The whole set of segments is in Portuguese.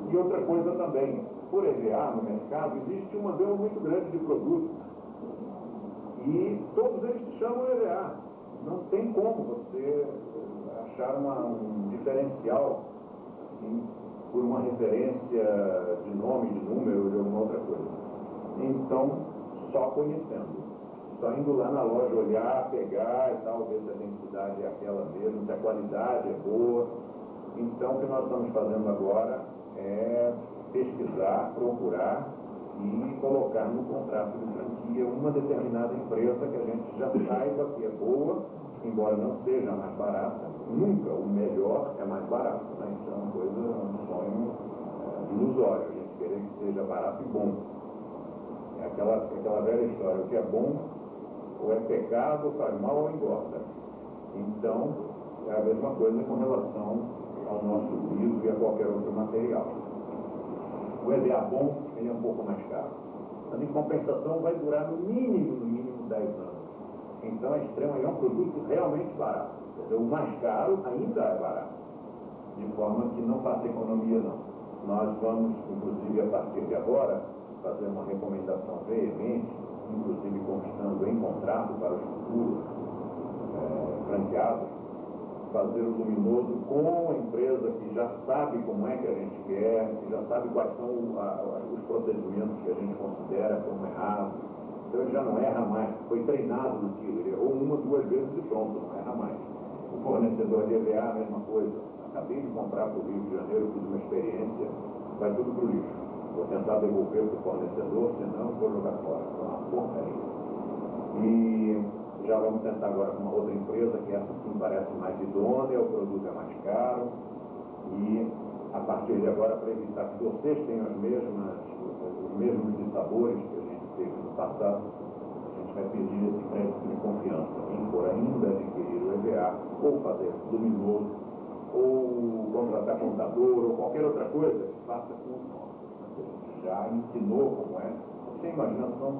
E outra coisa também, por EVA no mercado, existe uma gama muito grande de produtos. E todos eles se chamam EVA. Não tem como você achar um diferencial assim, por uma referência de nome, de número, de alguma outra coisa. Então, só conhecendo. Só indo lá na loja olhar, pegar e tal, ver se a densidade é aquela mesmo, se a qualidade é boa. Então, o que nós estamos fazendo agora é pesquisar, procurar e colocar no contrato de franquia uma determinada empresa que a gente já saiba que é boa, embora não seja mais barata. Nunca o melhor é mais barato, né? Isso é uma coisa, um sonho ilusório, a gente querer que seja barato e bom. É aquela velha história, o que é bom ou é pecado, faz mal ou engorda. Então, é a mesma coisa com relação ao nosso piso e a qualquer outro material. O EVA bom, ele é um pouco mais caro. Mas, em compensação, vai durar no mínimo 10 anos. Então, a Extrema é um produto realmente barato. O mais caro ainda é barato. De forma que não faça economia, não. Nós vamos, inclusive, a partir de agora, fazer uma recomendação veemente, inclusive constando em contrato para os futuros franqueados, fazer o luminoso com a empresa que já sabe como é que a gente quer, que já sabe quais são os procedimentos que a gente considera como errados. Então ele já não erra mais, foi treinado naquilo, ele errou uma, 2 vezes e pronto, não erra mais. O fornecedor de EVA, a mesma coisa. Acabei de comprar para o Rio de Janeiro, fiz uma experiência, vai tudo para o lixo. Vou tentar devolver para o fornecedor, senão vou jogar fora. É uma porcaria. E já vamos tentar agora com uma outra empresa, que essa sim parece mais idônea, o produto é mais caro. E a partir de agora, para evitar que vocês tenham os mesmos dissabores que a gente teve no passado, a gente vai pedir esse crédito de confiança. Quem for ainda adquirir o EVA, ou fazer luminoso, ou contratar contador, ou qualquer outra coisa, faça com os nossos. A gente já ensinou como é. Sem imaginação,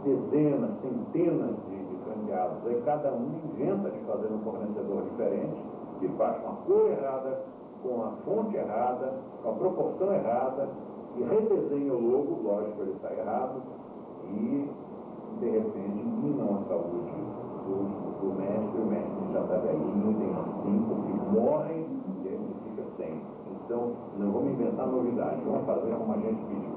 dezenas, centenas de franqueados. Aí cada um inventa de fazer um fornecedor diferente, que faz com a cor errada, com a fonte errada, com a proporção errada, e redesenha o logo, lógico, ele está errado, e de repente minam a saúde do mestre, o mestre já está velhinho, tem umas 5 que morrem e ele fica sem. Então, não vamos inventar novidade, vamos fazer como a gente pediu.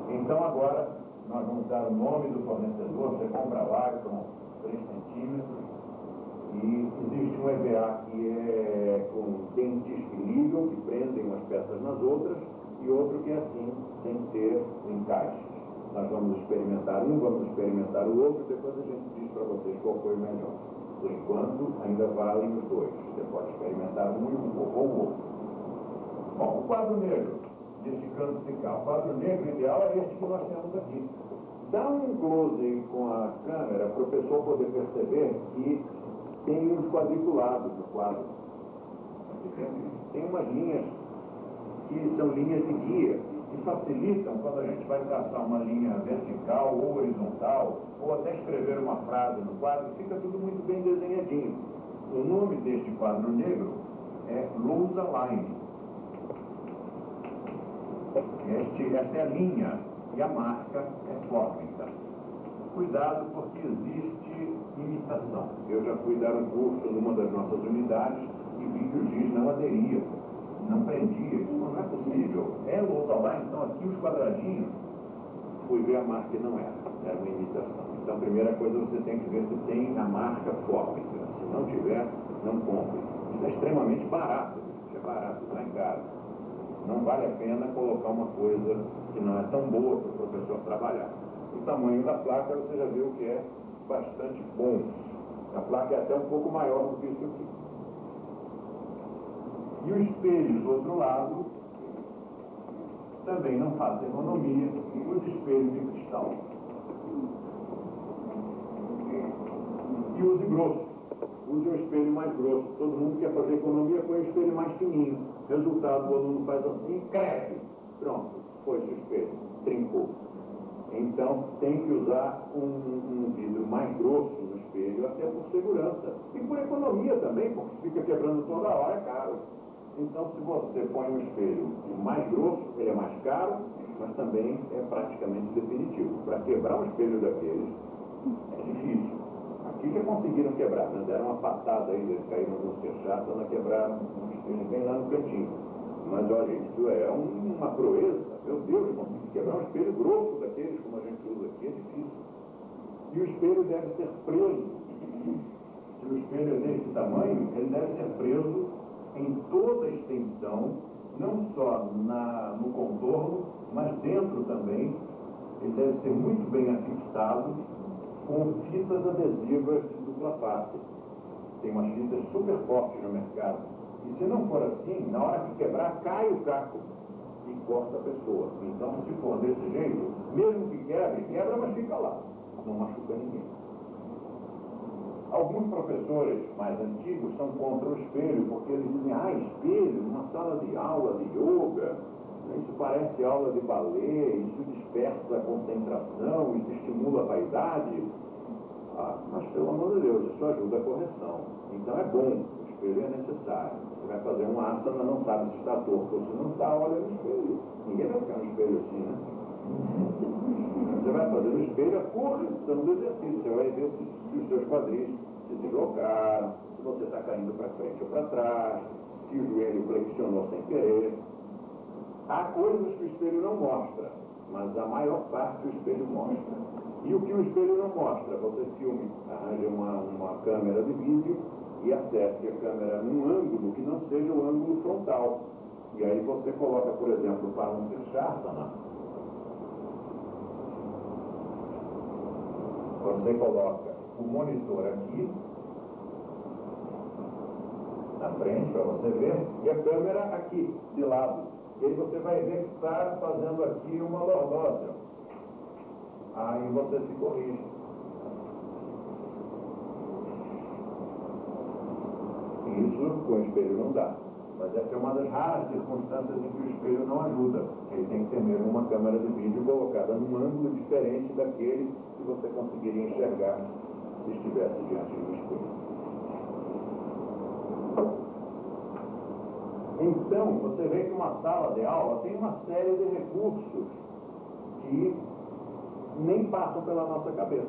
Então agora nós vamos dar o nome do fornecedor, você compra lá, são 3 centímetros, e existe um EVA que é com dentes que ligam, que prendem umas peças nas outras, e outro que é assim, sem ter encaixe. Nós vamos experimentar um, vamos experimentar o outro, depois a gente diz para vocês qual foi o melhor. Por enquanto, ainda valem os 2. Você pode experimentar um ou o outro. Bom, o quadro negro deste canto fiscal. O quadro negro ideal é este que nós temos aqui. Dá um close com a câmera para o pessoal poder perceber que tem uns quadriculados no quadro. Tem umas linhas que são linhas de guia, que facilitam quando a gente vai traçar uma linha vertical ou horizontal, ou até escrever uma frase no quadro, fica tudo muito bem desenhadinho. O nome deste quadro negro é Lousa Line. Esta é a linha e a marca é Fórmica. Cuidado porque existe imitação. Eu já fui dar um curso numa das nossas unidades e vi que o giz não aderia, não prendia. Isso não é possível. É Lousa Line, então aqui os quadradinhos. Fui ver a marca e não era uma imitação. Então a primeira coisa você tem que ver se tem a marca Fórmica. Se não tiver, não compre. Isso é extremamente barato. Isso é barato, não é caro. Não vale a pena colocar uma coisa que não é tão boa para o professor trabalhar. O tamanho da placa você já viu que é bastante bom. A placa é até um pouco maior do que isso aqui. E o espelho do outro lado também não faz economia. Os espelhos de cristal. E use grosso. Use um espelho mais grosso. Todo mundo quer fazer economia com um espelho mais fininho. Resultado, o aluno faz assim, cresce. Pronto, foi-se o espelho. Trincou. Então, tem que usar um vidro mais grosso no espelho, até por segurança. E por economia também, porque se fica quebrando toda hora, é caro. Então, se você põe um espelho de mais grosso, ele é mais caro, mas também é praticamente definitivo. Para quebrar um espelho daqueles é difícil. Aqui já conseguiram quebrar, né? Deram uma patada aí, eles caíram no cachaça, não quebraram um espelho bem lá no cantinho. Mas olha, isso é uma proeza. Meu Deus, conseguir quebrar um espelho grosso daqueles, como a gente usa aqui, é difícil. E o espelho deve ser preso. Se o espelho é desse tamanho, ele deve ser preso em toda a extensão, não só no contorno, mas dentro também. Ele deve ser muito bem afixado com fitas adesivas de dupla face. Tem umas fitas super fortes no mercado. E se não for assim, na hora que quebrar, cai o caco e corta a pessoa. Então, se for desse jeito, mesmo que quebre, quebra, mas fica lá. Não machuca ninguém. Alguns professores mais antigos são contra o espelho, porque eles dizem, espelho, numa sala de aula de yoga, isso parece aula de balé, isso dispersa a concentração, isso estimula a vaidade. Mas pelo amor de Deus, isso ajuda a correção. Então é bom, o espelho é necessário. Você vai fazer um asana, não sabe se está torto ou se não está, olha no espelho. Ninguém vai ficar no espelho assim, né? Você vai fazer no espelho a correção do exercício. Você vai ver se os seus quadris se deslocaram, se você está caindo para frente ou para trás, se o joelho flexionou sem querer. Há coisas que o espelho não mostra, mas a maior parte o espelho mostra. E o que o espelho não mostra? Você filme, arranja uma câmera de vídeo e acerte a câmera num ângulo que não seja o ângulo frontal. E aí você coloca, por exemplo, para um Sirsasana, você coloca o monitor aqui, na frente, para você ver, e a câmera aqui, de lado. E aí você vai ver que está fazendo aqui uma lordose. Aí você se corrige. Isso com o espelho não dá. Mas essa é uma das raras circunstâncias em que o espelho não ajuda. Ele tem que ter mesmo uma câmera de vídeo colocada num ângulo diferente daquele que você conseguiria enxergar se estivesse diante do espelho. Então, você vê que uma sala de aula tem uma série de recursos que nem passam pela nossa cabeça.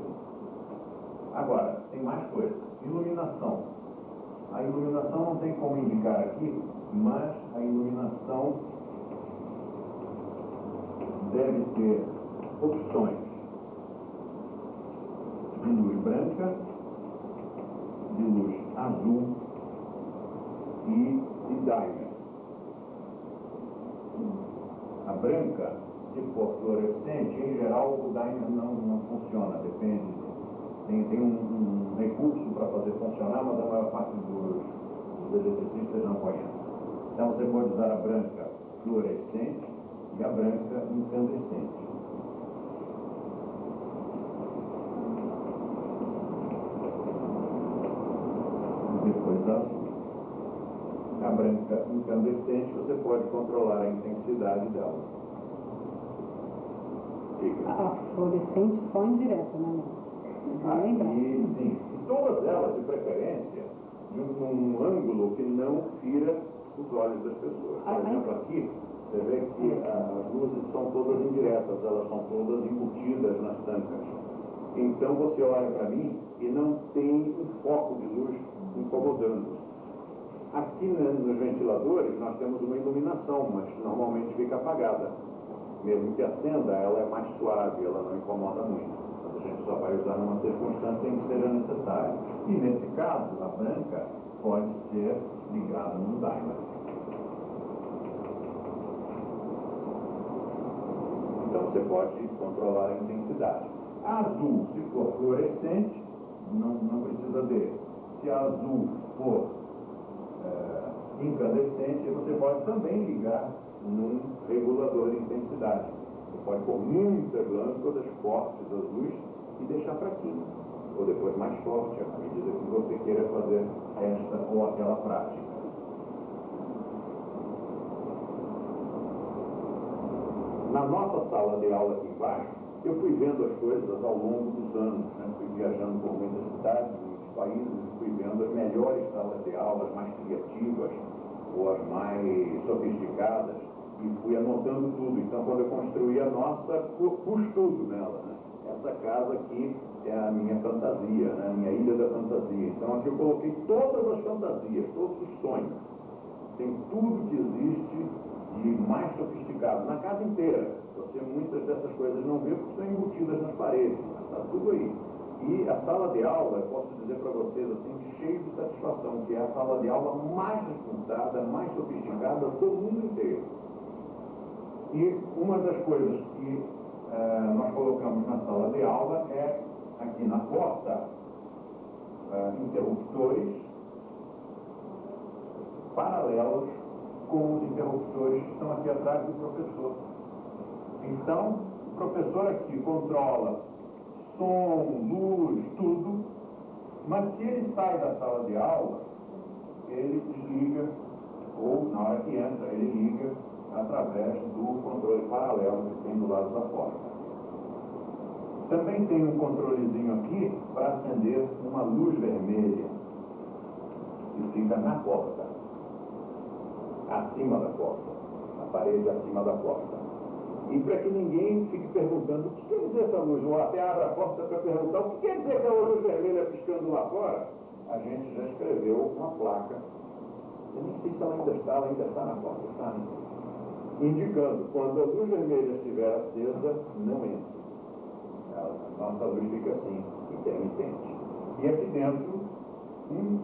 Agora, tem mais coisa. Iluminação. A iluminação não tem como indicar aqui, mas a iluminação deve ter opções de luz branca, de luz azul e de dimer. A branca, se for fluorescente, em geral o dimer não funciona, depende. Tem um recurso para fazer funcionar, mas a maior parte dos eletricistas não conhece. Então você pode usar a branca fluorescente e a branca incandescente. Depois a branca incandescente, você pode controlar a intensidade dela. A fluorescente só indireta, né? Aqui, sim. E todas elas, de preferência, num âgulo que não fira os olhos das pessoas. Por exemplo, aqui, você vê que as luzes são todas indiretas, elas são todas embutidas nas tancas. Então você olha para mim e não tem um foco de luz incomodando. Aqui nos ventiladores nós temos uma iluminação, mas normalmente fica apagada. Mesmo que acenda, ela é mais suave, ela não incomoda muito. Mas a gente só vai usar numa circunstância em que seja necessário. E nesse caso, a branca pode ser ligada no dimer. Então você pode controlar a intensidade. A azul, se for fluorescente, não precisa dele. Se a azul for incandescente, você pode também ligar num regulador de intensidade. Você pode pôr muitas lâmpadas fortes azuis e deixar fraquinho, ou depois mais forte, à medida que você queira fazer esta ou aquela prática. Na nossa sala de aula aqui embaixo, eu fui vendo as coisas ao longo dos anos, né? Fui viajando por muitas cidades, muitos países, e fui vendo as melhores salas de aula, as mais criativas ou as mais sofisticadas. e fui anotando tudo. Então, quando eu construí a nossa, pus tudo nela, né? Essa casa aqui é a minha fantasia, né? A minha ilha da fantasia. Então, aqui eu coloquei todas as fantasias, todos os sonhos. Tem tudo que existe de mais sofisticado, na casa inteira. Você, muitas dessas coisas não vê porque estão embutidas nas paredes, mas está tudo aí. E a sala de aula, eu posso dizer para vocês, assim, cheio de satisfação, que é a sala de aula mais requintada, mais sofisticada do mundo inteiro. E uma das coisas que nós colocamos na sala de aula é, aqui na porta, interruptores paralelos com os interruptores que estão aqui atrás do professor. Então, o professor aqui controla som, luz, tudo, mas se ele sai da sala de aula, ele desliga, ou na hora que entra, ele liga através do controle paralelo que tem do lado da porta. Também tem um controlezinho aqui para acender uma luz vermelha, que fica na porta, acima da porta, na parede acima da porta. E para que ninguém fique perguntando o que quer dizer essa luz, ou até abre a porta para perguntar o que quer dizer aquela luz vermelha piscando lá fora, a gente já escreveu uma placa, eu nem sei se ela ainda está na porta, está, né? Indicando, quando a luz vermelha estiver acesa, não entre. A nossa luz fica assim, intermitente. E aqui dentro,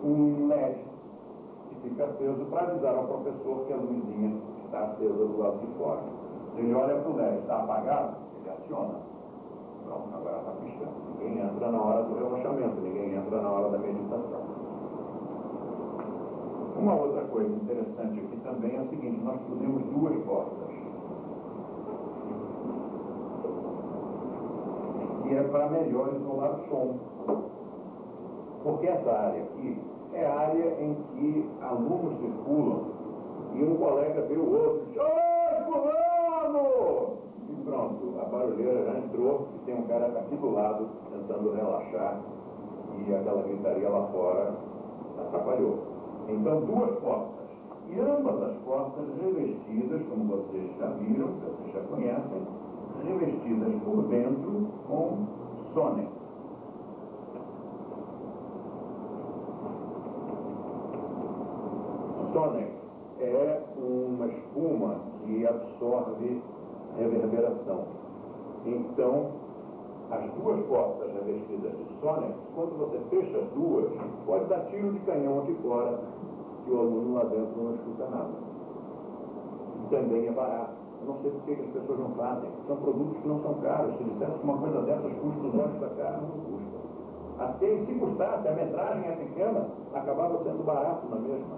um LED que fica aceso para avisar ao professor que a luzinha está acesa do lado de fora. Ele olha para o LED, está apagado, ele aciona. Pronto, agora está piscando. Ninguém entra na hora do relaxamento, ninguém entra na hora da meditação. Uma outra coisa interessante aqui também é o seguinte, nós pusemos duas portas. Que é para melhor isolar o som. Porque essa área aqui é a área em que alunos circulam e um colega vê o outro, oi, fulano! E pronto, a barulheira já entrou e tem um cara aqui do lado tentando relaxar e aquela gritaria lá fora atrapalhou. Então, duas portas. E ambas as portas revestidas, como vocês já viram, vocês já conhecem, revestidas por dentro com Sonex. Sonex é uma espuma que absorve reverberação. Então, as duas portas revestidas de Sonex, quando você fecha as duas, pode dar tiro de canhão aqui fora, que o aluno lá dentro não escuta nada. E também é barato. Eu não sei por que as pessoas não fazem. São produtos que não são caros. Se dissesse que uma coisa dessas custa os olhos da cara, não custa. Até se custasse, a metragem é pequena, acabava sendo barato na mesma.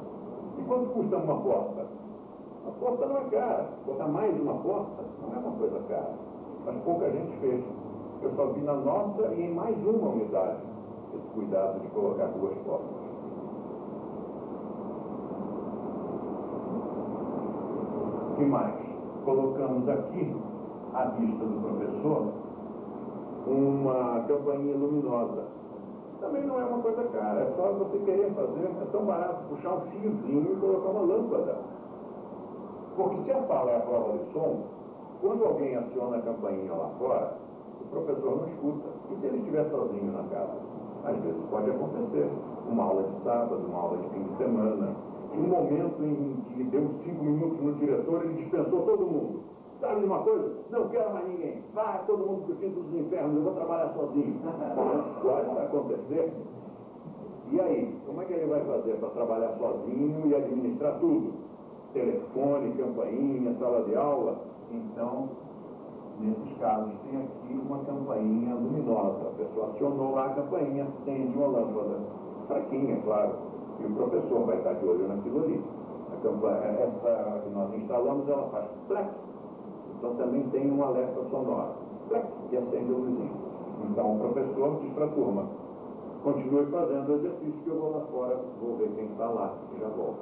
E quanto custa uma porta? A porta não é cara. Botar mais de uma porta não é uma coisa cara. Mas pouca gente fez. Eu só vi na nossa e em mais uma unidade esse cuidado de colocar duas portas. O que mais? Colocamos aqui, à vista do professor, uma campainha luminosa. Também não é uma coisa cara, é só você querer fazer, é tão barato puxar um fiozinho e colocar uma lâmpada. Porque se a sala é a prova de som, quando alguém aciona a campainha lá fora, o professor não escuta. E se ele estiver sozinho na casa? Às vezes pode acontecer. Uma aula de sábado, uma aula de fim de semana. Um momento em que deu 5 minutos no diretor, ele dispensou todo mundo. Sabe de uma coisa? Não quero mais ninguém. Vai todo mundo para o quinto dos infernos, eu vou trabalhar sozinho. Pode acontecer. E aí, como é que ele vai fazer para trabalhar sozinho e administrar tudo? Telefone, campainha, sala de aula? Então, nesses casos, tem aqui uma campainha luminosa. A pessoa acionou lá a campainha, acende uma lâmpada. Fraquinha, claro. E o professor vai estar de olho naquilo ali. A campainha, essa que nós instalamos, ela faz plec. Então também tem um alerta sonoro. Plec, e acende a luzinha. Então o professor diz para a turma, continue fazendo o exercício que eu vou lá fora, vou ver quem está lá e já volto.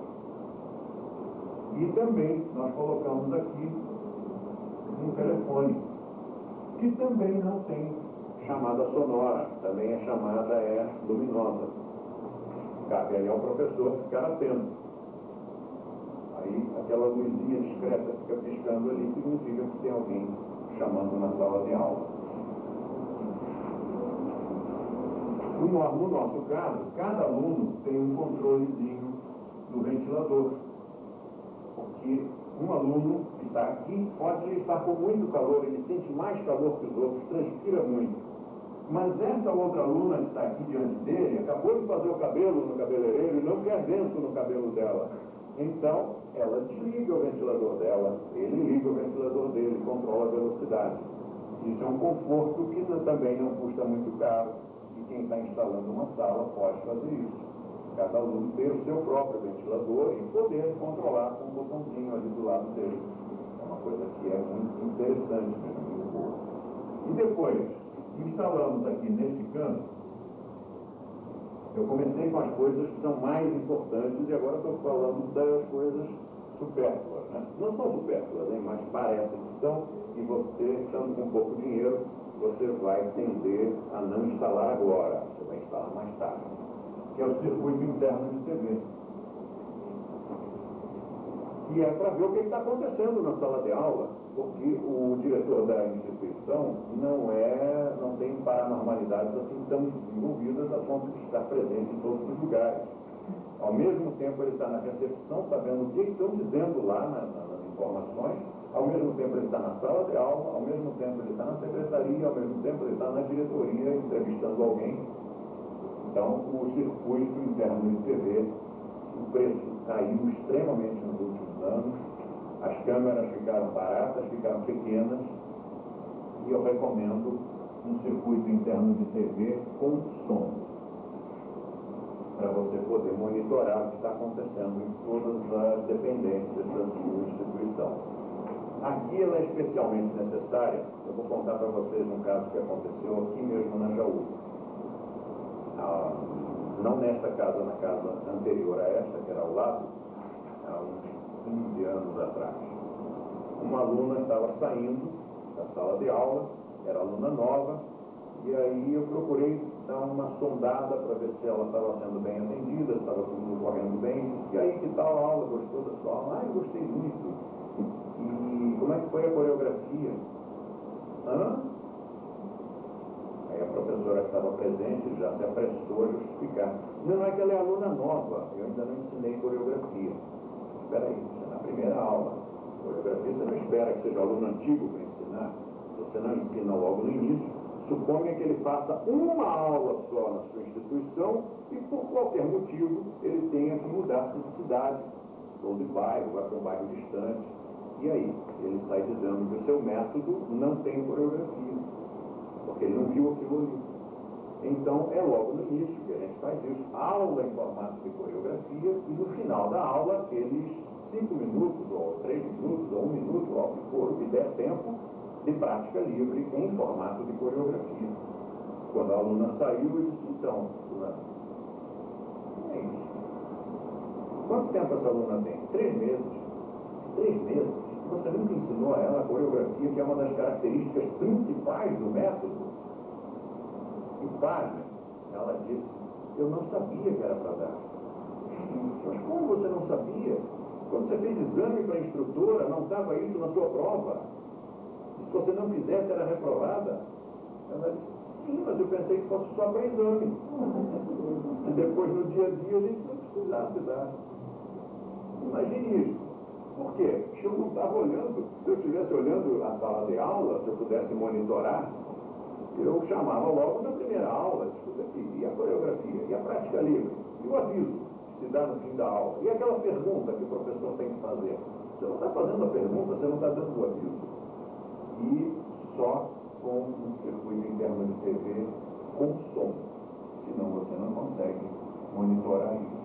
E também nós colocamos aqui um telefone, que também não tem chamada sonora, também a chamada é luminosa. Cabe aí ao professor ficar atento. Aí a aquela luzinha discreta que fica piscando ali significa que tem alguém chamando na sala de aula. No nosso caso, cada aluno tem um controlezinho do ventilador, porque um aluno que está aqui pode estar com muito calor, ele sente mais calor que os outros, transpira muito. Mas essa outra aluna que está aqui diante dele acabou de fazer o cabelo no cabeleireiro e não quer vento no cabelo dela. Então, ela desliga o ventilador dela, ele liga o ventilador dele, controla a velocidade. Isso é um conforto que também não custa muito caro e quem está instalando uma sala pode fazer isso. Cada aluno ter o seu próprio ventilador e poder controlar com um botãozinho ali do lado dele. É uma coisa que é muito interessante, muito boa. E depois, instalamos aqui neste canto, eu comecei com as coisas que são mais importantes e agora estou falando das coisas supérfluas, né? Não são supérfluas, hein? Mas parecem que são, e você, estando com pouco dinheiro, você vai tender a não instalar agora, você vai instalar mais tarde, que é o circuito interno de TV. E é para ver o que está acontecendo na sala de aula, porque o diretor da instituição não tem paranormalidades assim tão desenvolvidas a ponto de estar presente em todos os lugares. Ao mesmo tempo ele está na recepção, sabendo o que estão dizendo lá nas informações, ao mesmo tempo ele está na sala de aula, ao mesmo tempo ele está na secretaria, ao mesmo tempo ele está na diretoria entrevistando alguém. Então o circuito interno de TV, o preço caiu extremamente nos últimos anos, as câmeras ficaram baratas, ficaram pequenas, e eu recomendo um circuito interno de TV com som, para você poder monitorar o que está acontecendo em todas as dependências da sua instituição. Aqui ela é especialmente necessária, eu vou contar para vocês um caso que aconteceu aqui mesmo na Jaú. Não nesta casa, na casa anterior a esta, que era ao lado, há uns 15 anos atrás. Uma aluna estava saindo da sala de aula, era aluna nova, e aí eu procurei dar uma sondada para ver se ela estava sendo bem atendida, se estava tudo correndo bem. E aí, que tal a aula? Gostou da sua aula? Eu gostei muito. E como é que foi a coreografia? Aí a professora que estava presente já se apressou a justificar. Não, é que ela é aluna nova, eu ainda não ensinei coreografia. Espera aí, isso é na primeira aula. Coreografia você não espera que seja aluno antigo para ensinar. Se você não ensina logo no início, suponha que ele faça uma aula só na sua instituição e por qualquer motivo ele tenha que mudar-se de cidade ou de bairro, vai para um bairro distante. E aí, ele sai dizendo que o seu método não tem coreografia, porque ele não viu aquilo ali. Então, é logo no início que a gente faz isso. Aula em formato de coreografia e no final da aula, aqueles 5 minutos, ou 3 minutos, ou 1 minuto, ou o que for, o que der tempo, de prática livre em formato de coreografia. Quando a aluna saiu, eu disse, então, é isso. Quanto tempo essa aluna tem? 3 meses. 3 meses. Você nunca ensinou a ela a coreografia, que é uma das características principais do método. E pasme, ela disse, eu não sabia que era para dar. Mas como você não sabia? Quando você fez exame para a instrutora, não estava isso na sua prova. E se você não fizesse, era reprovada. Ela disse, sim, mas eu pensei que fosse só para exame. E depois, no dia a dia, a gente não precisasse dar. Imagine isso. Por quê? Porque eu não estava olhando. Se eu estivesse olhando a sala de aula, se eu pudesse monitorar, eu chamava logo na primeira aula, escuta aqui, e a coreografia, e a prática livre, e o aviso que se dá no fim da aula, e aquela pergunta que o professor tem que fazer. Você não está fazendo a pergunta, você não está dando o aviso. E só com um circuito interno de TV com som, senão você não consegue monitorar isso.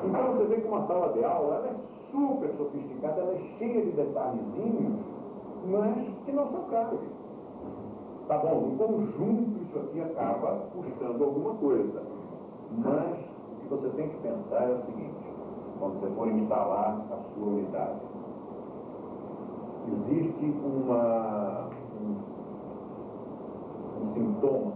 Então você vê que uma sala de aula, ela é super sofisticada, ela é cheia de detalhezinhos, mas que não são caros. Tá bom, no conjunto isso aqui acaba custando alguma coisa. Mas o que você tem que pensar é o seguinte, quando você for instalar a sua unidade, existe um sintoma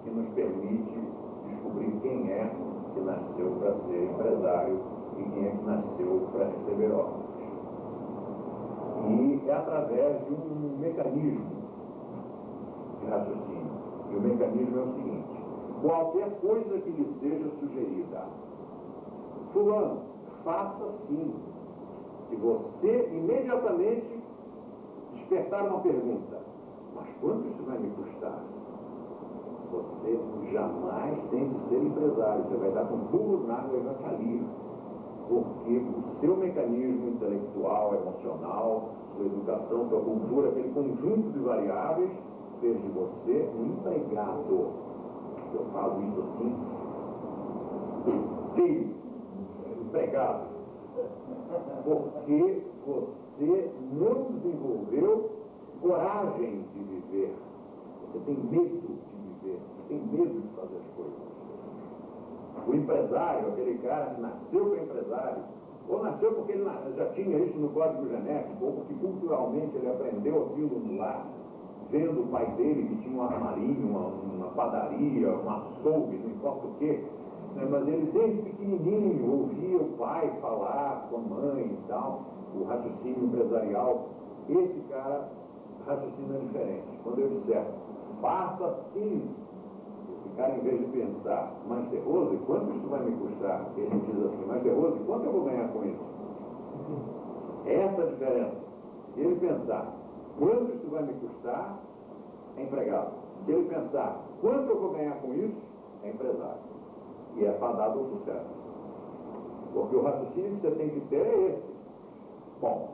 que nos permite descobrir quem é que nasceu para ser empresário e quem é que nasceu para receber ordens. E é através de um mecanismo de raciocínio. E o mecanismo é o seguinte: qualquer coisa que lhe seja sugerida, fulano, faça assim. Se você imediatamente despertar uma pergunta, mas quanto isso vai me custar? Você jamais tem de ser empresário. Você vai dar com burro na água e vai falir. Porque o seu mecanismo intelectual, emocional, sua educação, sua cultura, aquele conjunto de variáveis, fez de você um empregado. Eu falo isso assim, filho, empregado. Porque você não desenvolveu coragem de viver. Você tem medo de viver, você tem medo de fazer as coisas. O empresário, aquele cara que nasceu para empresário, ou nasceu porque ele já tinha isso no código genético, ou porque culturalmente ele aprendeu aquilo no lar, vendo o pai dele que tinha um armarinho, uma padaria, um açougue, não importa o quê, né? Mas ele desde pequenininho ouvia o pai falar com a mãe e tal, o raciocínio empresarial. Esse cara raciocina diferente. Quando eu disser, faça assim, esse cara, em vez de pensar, mais terroso, e quanto isso vai me custar? Ele diz assim, mais terroso, e quanto eu vou ganhar com isso? Essa é a diferença. Se ele pensar, quanto isso vai me custar, é empregado. Se ele pensar, quanto eu vou ganhar com isso, é empresário. E é fadado ao sucesso. Porque o raciocínio que você tem que ter é esse. Bom,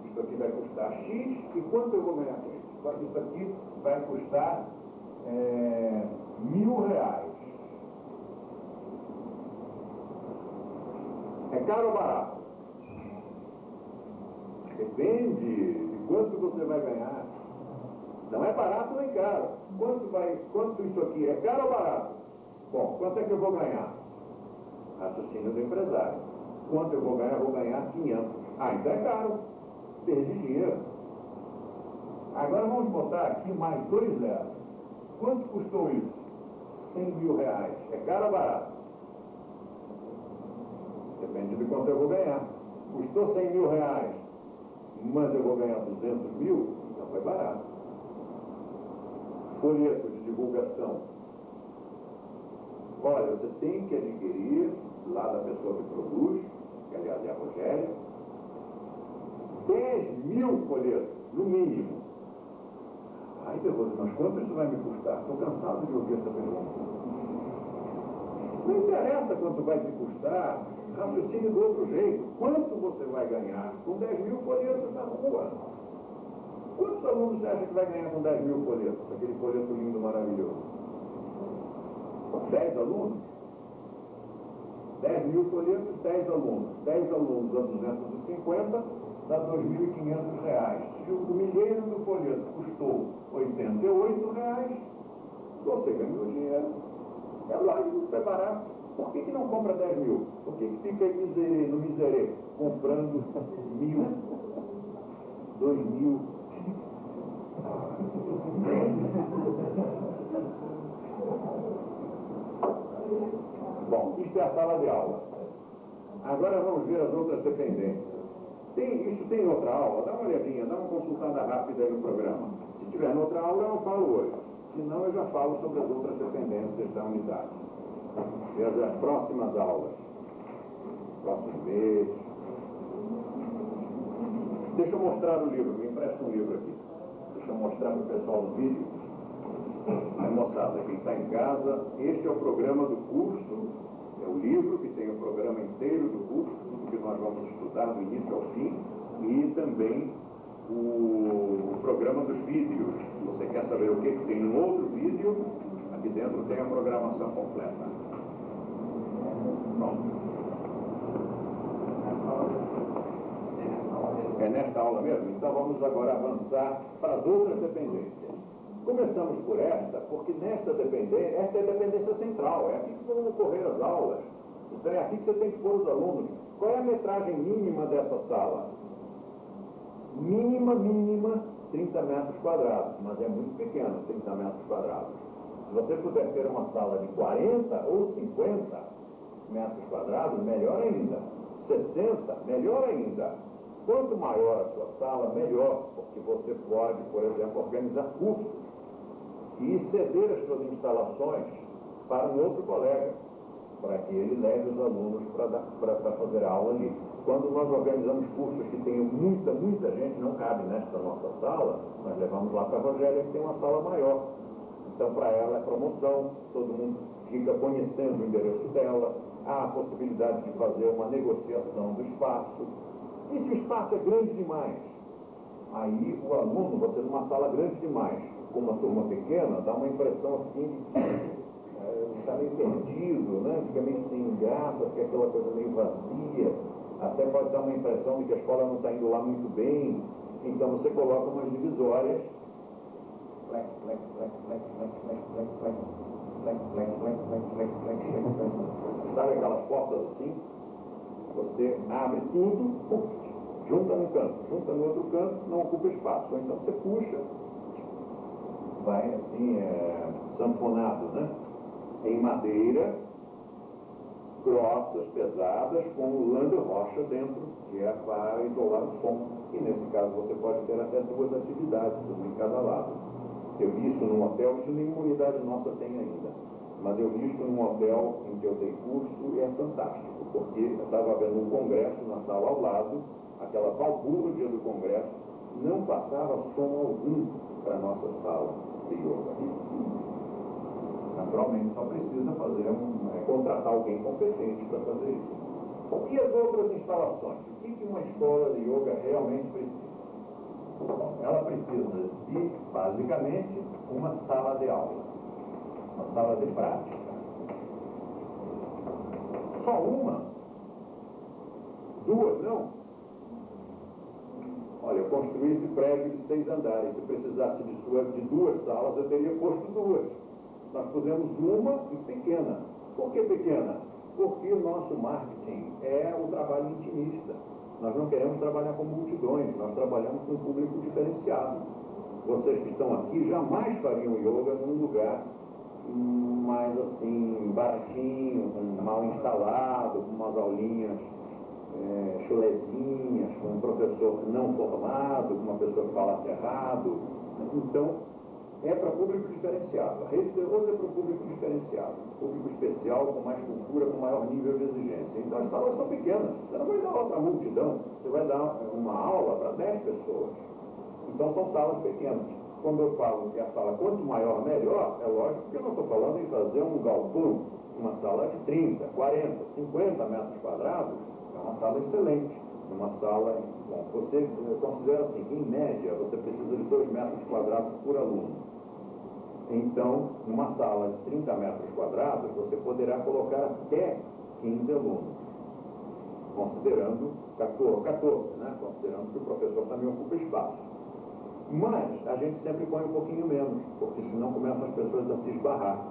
isso aqui vai custar X, e quanto eu vou ganhar com isso? Isso aqui vai custar R$1.000. É caro ou barato? Depende de quanto você vai ganhar. Não é barato nem caro. Quanto isso aqui é caro ou barato? Bom, quanto é que eu vou ganhar? Raciocínio do empresário. Quanto eu vou ganhar? Eu vou ganhar 500. Ah, então é caro. Perdi dinheiro. Agora vamos botar aqui mais 2 zeros. Quanto custou isso? R$100.000. É caro ou barato? Depende de quanto eu vou ganhar. Custou R$100.000, mas eu vou ganhar 200.000, então foi barato. Folheto de divulgação. Olha, você tem que adquirir, lá da pessoa que produz, que aliás é a Rogéria, 10.000 folhetos, no mínimo. Ai, Deus, mas quanto isso vai me custar? Estou cansado de ouvir essa pergunta. Não interessa quanto vai te custar, raciocine do outro jeito. Quanto você vai ganhar com 10.000 folhetos na rua? Quantos alunos você acha que vai ganhar com 10.000 folhetos? Aquele folheto lindo, maravilhoso. 10 alunos? 10.000 folhetos, 10 alunos. 10 alunos a 250, dá R$2.500. Se o milheiro do folheto custou R$88, você ganhou dinheiro. É lógico que é barato. Por que não compra 10.000? Por que fica aí no miserê comprando 1.000, 2.000? Bom, isto é a sala de aula. Agora vamos ver as outras dependências. Isso tem outra aula? Dá uma olhadinha, dá uma consultada rápida aí no programa. Se tiver noutra aula, eu não falo hoje. Senão eu já falo sobre as outras dependências da unidade. Veja as próximas aulas. Próximo mês. Deixa eu mostrar o livro, me empresta um livro aqui. Deixa eu mostrar para o pessoal do vídeo. Aí, moçada, quem está em casa, este é o programa do curso, é o livro que tem o programa inteiro do curso, tudo que nós vamos estudar do início ao fim, e também o programa dos vídeos. Se você quer saber o que tem no outro vídeo, aqui dentro tem a programação completa. Bom. É nesta aula mesmo? Então vamos agora avançar para as outras dependências. Começamos por esta, porque esta é a dependência central, é aqui que vão ocorrer as aulas. Então é aqui que você tem que pôr os alunos. Qual é a metragem mínima dessa sala? Mínima, 30 metros quadrados, mas é muito pequeno, 30 metros quadrados. Se você puder ter uma sala de 40 ou 50, metros quadrados, melhor ainda. 60, melhor ainda. Quanto maior a sua sala, melhor, porque você pode, por exemplo, organizar cursos e ceder as suas instalações para um outro colega, para que ele leve os alunos para fazer aula ali. Quando nós organizamos cursos que tenham muita gente, não cabe nesta nossa sala, nós levamos lá para a Rogéria, que tem uma sala maior. Então, para ela é promoção, todo mundo fica conhecendo o endereço dela, há a possibilidade de fazer uma negociação do espaço. E se o espaço é grande demais? Aí o aluno, você numa sala grande demais, com uma turma pequena, dá uma impressão assim de está meio perdido, né? Fica meio sem graça, fica aquela coisa meio vazia, até pode dar uma impressão de que a escola não está indo lá muito bem. Então você coloca umas divisórias, sabe aquelas portas assim? Você abre tudo, junta num canto, junta no outro canto, não ocupa espaço. Ou então você puxa, vai assim, sanfonado, né? Em madeira, grossas, pesadas, com lã de rocha dentro, que é para isolar o som. E nesse caso você pode ter até 2 atividades, uma em cada lado. Eu vi isso num hotel, isso nenhuma unidade nossa tem ainda. Mas eu vi isso num hotel em que eu dei curso e é fantástico, porque eu estava vendo um congresso na sala ao lado, aquela balbúrdia do congresso, não passava som algum para a nossa sala de yoga. Naturalmente, só precisa fazer contratar alguém competente para fazer isso. E as outras instalações? O que uma escola de yoga realmente precisa? Bom, ela precisa de, basicamente, uma sala de aula, uma sala de prática. Só uma? 2, não? Olha, eu construí esse prédio de 6 andares. Se precisasse de 2 salas, eu teria posto 2. Nós pusemos uma e pequena. Por que pequena? Porque o nosso marketing é o trabalho intimista. Nós não queremos trabalhar com multidões, nós trabalhamos com um público diferenciado. Vocês que estão aqui jamais fariam yoga num lugar mais assim, baratinho, mal instalado, com umas aulinhas chulezinhas, com um professor não formado, com uma pessoa que falasse errado. Então, é para público diferenciado. A rede de hoje é para o público diferenciado, público especial, com mais cultura, com maior nível de exigência. Então as salas são pequenas. Você não vai dar aula para a multidão, você vai dar uma aula para 10 pessoas. Então são salas pequenas. Quando eu falo que a sala quanto maior, melhor, é lógico que eu não estou falando em fazer um galpão, uma sala de 30, 40, 50 metros quadrados, é uma sala excelente. Uma sala, bom, você considera assim, em média, você precisa de 2 metros quadrados por aluno. Então, numa sala de 30 metros quadrados, você poderá colocar até 15 alunos, considerando 14, né? Considerando que o professor também ocupa espaço. Mas a gente sempre põe um pouquinho menos, porque senão começam as pessoas a se esbarrar.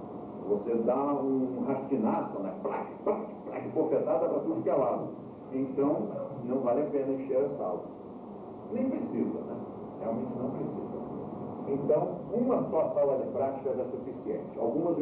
Você dá um rastinaço, né? Bofetada para tudo que é lado. Então, não vale a pena encher a sala. Nem precisa, né? Realmente não precisa. Então, uma só sala de prática é suficiente. Algumas